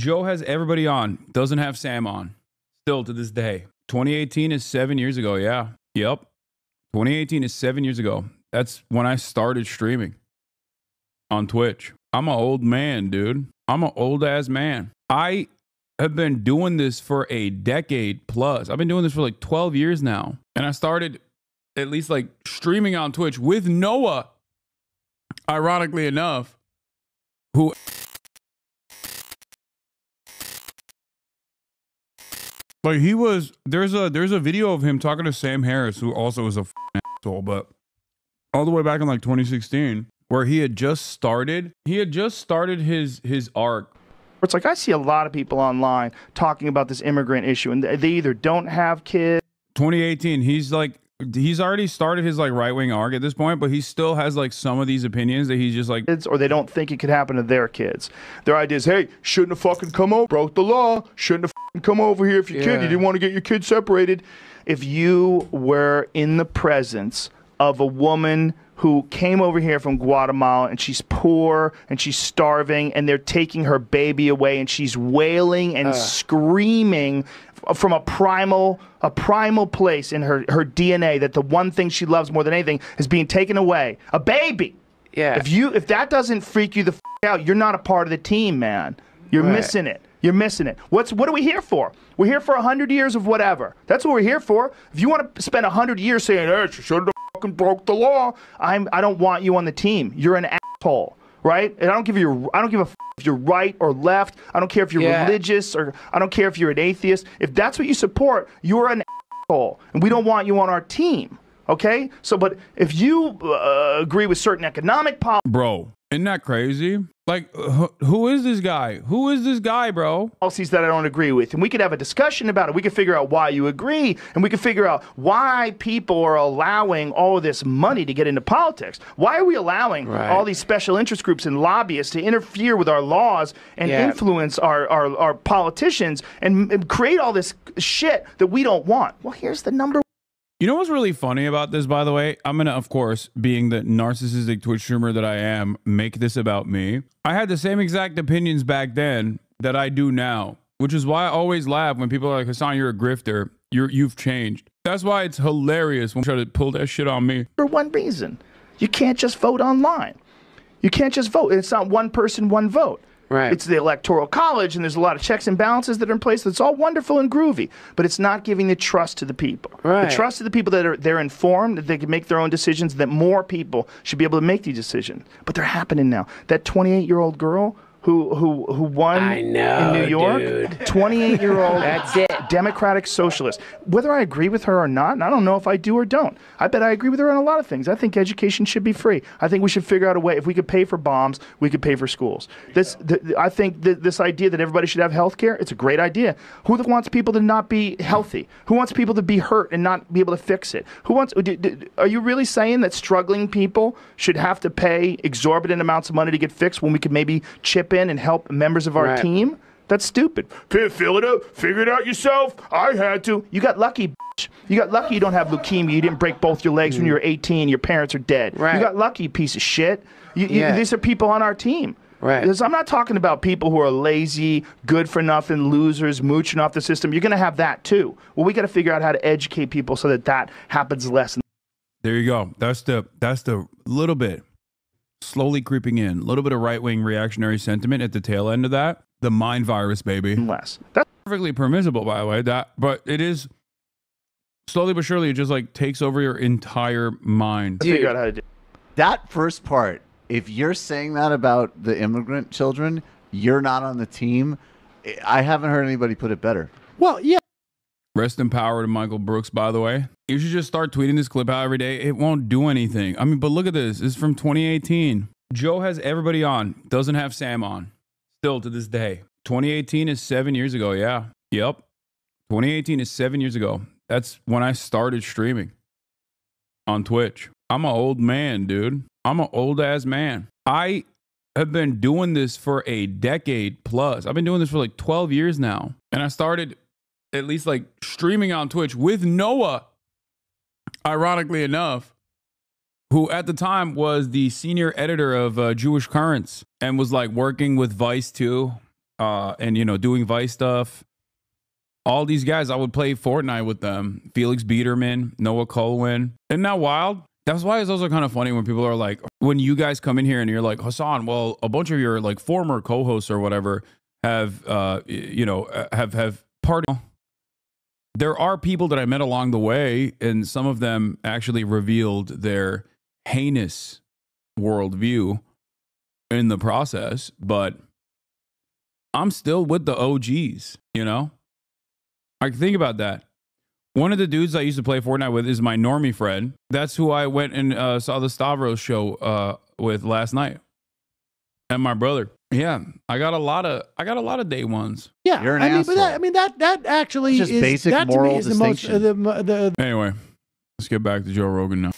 Joe has everybody on, doesn't have Sam on. Still to this day. 2018 is 7 years ago. Yeah. Yep. 2018 is 7 years ago. That's when I started streaming on Twitch. I'm an old man, dude. I'm an old ass man. I have been doing this for a decade plus. I've been doing this for like 12 years now. And I started at least like streaming on Twitch with Noah, ironically enough, who like he was, there's a video of him talking to Sam Harris, who also is a asshole, but all the way back in like 2016, where he had just started his arc. It's like I see a lot of people online talking about this immigrant issue, and they either don't have kids. 2018, he's already started his like right-wing arc at this point, but he still has like some of these opinions that he's just like, or they don't think it could happen to their kids. Their idea is, hey, shouldn't have fucking come over, broke the law, shouldn't have fucking come over here if your kid, you didn't want to get your kid separated. If you were in the presence of a woman who came over here from Guatemala and she's poor and she's starving and they're taking her baby away and she's wailing and screaming from a primal place in her DNA that the one thing she loves more than anything is being taken away. A baby. Yeah. If that doesn't freak you the f out, you're not a part of the team, man. You're missing it. You're missing it. What are we here for? We're here for 100 years of whatever. That's what we're here for. If you want to spend 100 years saying, hey, she should have fucking broke the law, I don't want you on the team. You're an asshole, right? And I don't give a f if you're right or left. I don't care if you're religious, or I don't care if you're an atheist. If that's what you support, you're an asshole, and we don't want you on our team. Okay? So, but if you agree with certain economic policies, bro, isn't that crazy? Like, who is this guy? Who is this guy, bro? Policies that I don't agree with, and we could have a discussion about it. We could figure out why you agree, and we could figure out why people are allowing all of this money to get into politics. Why are we allowing all these special interest groups and lobbyists to interfere with our laws and influence our politicians and create all this shit that we don't want? Well, here's the number. You know what's really funny about this, by the way? I'm going to, of course, being the narcissistic Twitch streamer that I am, make this about me. I had the same exact opinions back then that I do now, which is why I always laugh when people are like, Hasan, you're a grifter. You've changed. That's why it's hilarious when they try to pull that shit on me. For one reason. You can't just vote online. You can't just vote. It's not one person, one vote. Right. It's the Electoral College, and there's a lot of checks and balances that are in place. That's all wonderful and groovy, but it's not giving the trust to the people. Right. The trust to the people that they're informed, that they can make their own decisions, that more people should be able to make these decisions. But they're happening now. That 28-year-old girl who won in New York, 28-year-old That's it. Democratic socialist. Whether I agree with her or not, and I don't know if I do or don't. I bet I agree with her on a lot of things. I think education should be free. I think we should figure out a way. If we could pay for bombs, we could pay for schools. I think this idea that everybody should have health care, it's a great idea. Who wants people to not be healthy? Who wants people to be hurt and not be able to fix it? Are you really saying that struggling people should have to pay exorbitant amounts of money to get fixed when we could maybe chip in and help members of our team? That's stupid. Fill it up. Figure it out yourself. I had to. You got lucky, bitch. You got lucky you don't have leukemia. You didn't break both your legs when you were 18. Your parents are dead. Right. You got lucky, piece of shit. These are people on our team. Right. Because I'm not talking about people who are lazy, good for nothing, losers, mooching off the system. You're going to have that too. Well, we got to figure out how to educate people so that happens less. There you go. That's the little bit slowly creeping in, a little bit of right-wing reactionary sentiment at the tail end of that. The mind virus, baby. Less. That's perfectly permissible, by the way. But it is slowly but surely, it just like takes over your entire mind. figure out how to do. That first part, if you're saying that about the immigrant children, you're not on the team. I haven't heard anybody put it better. Well, yeah. Rest in power to Michael Brooks, by the way. You should just start tweeting this clip out every day. It won't do anything. I mean, but look at this. This is from 2018. Joe has everybody on, doesn't have Sam on. Still to this day. 2018 is 7 years ago. Yeah. Yep. 2018 is 7 years ago. That's when I started streaming on Twitch. I'm an old man, dude. I'm an old ass man. I have been doing this for a decade plus. I've been doing this for like 12 years now. And I started at least like streaming on Twitch with Noah, ironically enough, who at the time was the senior editor of Jewish Currents and was like working with Vice too. and you know, doing Vice stuff. All these guys, I would play Fortnite with them. Felix Biederman, Noah Colwin. Isn't that wild? That's why it's also kind of funny when people are like, when you guys come in here and you're like, Hasan, well, a bunch of your like former co-hosts or whatever have, you know, have parted. There are people that I met along the way, and some of them actually revealed their heinous worldview in the process, but I'm still with the OGs, you know? I think about that. One of the dudes I used to play Fortnite with is my normie friend. That's who I went and saw the Stavros show with last night. And my brother. Yeah, I got a lot of day ones. Yeah, You're an asshole. But that actually It's just is basic that to me moral is the most distinction. the Anyway, let's get back to Joe Rogan now.